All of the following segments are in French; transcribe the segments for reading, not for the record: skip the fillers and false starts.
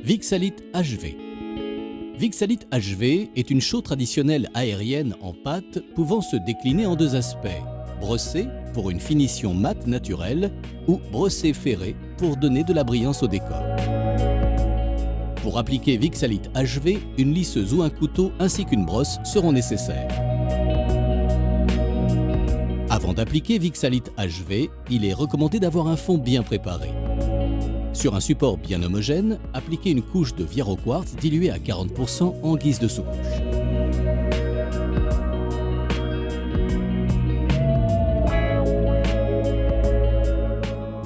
Vixalite HV. Vixalite HV est une chaux traditionnelle aérienne en pâte pouvant se décliner en deux aspects: brossée pour une finition mate naturelle ou brossée ferrée pour donner de la brillance au décor. Pour appliquer Vixalite HV, une lisseuse ou un couteau ainsi qu'une brosse seront nécessaires. Avant d'appliquer Vixalite HV, il est recommandé d'avoir un fond bien préparé. Sur un support bien homogène, appliquez une couche de Viero Quartz diluée à 40% en guise de sous-couche.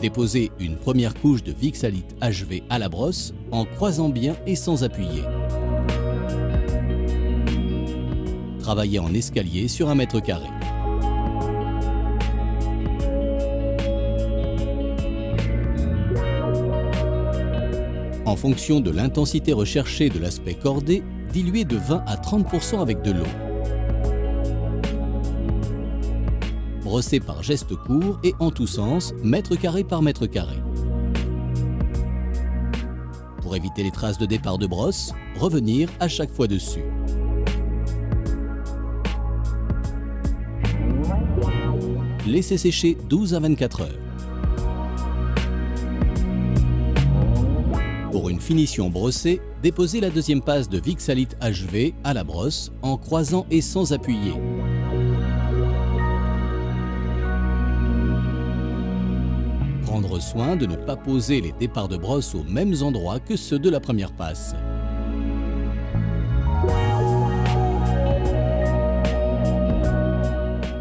Déposez une première couche de Vixalite HV à la brosse en croisant bien et sans appuyer. Travaillez en escalier sur 1 mètre carré. En fonction de l'intensité recherchée de l'aspect cordé, diluez de 20 à 30% avec de l'eau. Brossez par gestes courts et en tous sens, mètre carré par mètre carré. Pour éviter les traces de départ de brosse, revenir à chaque fois dessus. Laissez sécher 12 à 24 heures. Pour une finition brossée, déposez la deuxième passe de Vixalite HV à la brosse en croisant et sans appuyer. Prendre soin de ne pas poser les départs de brosse aux mêmes endroits que ceux de la première passe.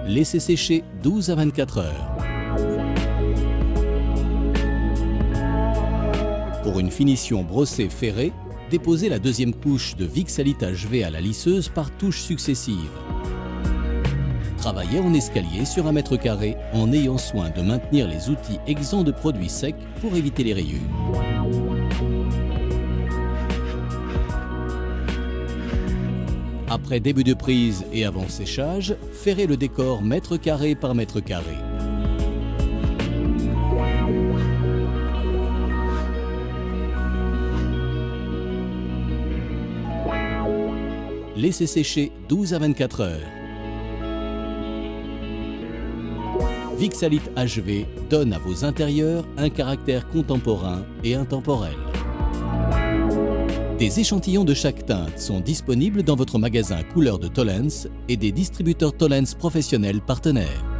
Laissez sécher 12 à 24 heures. Pour une finition brossée ferrée, déposez la deuxième couche de Vixalite HV à la lisseuse par touches successives. Travaillez en escalier sur 1 mètre carré en ayant soin de maintenir les outils exempts de produits secs pour éviter les rayures. Après début de prise et avant séchage, ferrez le décor mètre carré par mètre carré. Laissez sécher 12 à 24 heures. Vixalite HV donne à vos intérieurs un caractère contemporain et intemporel. Des échantillons de chaque teinte sont disponibles dans votre magasin couleur de Tollens et des distributeurs Tollens professionnels partenaires.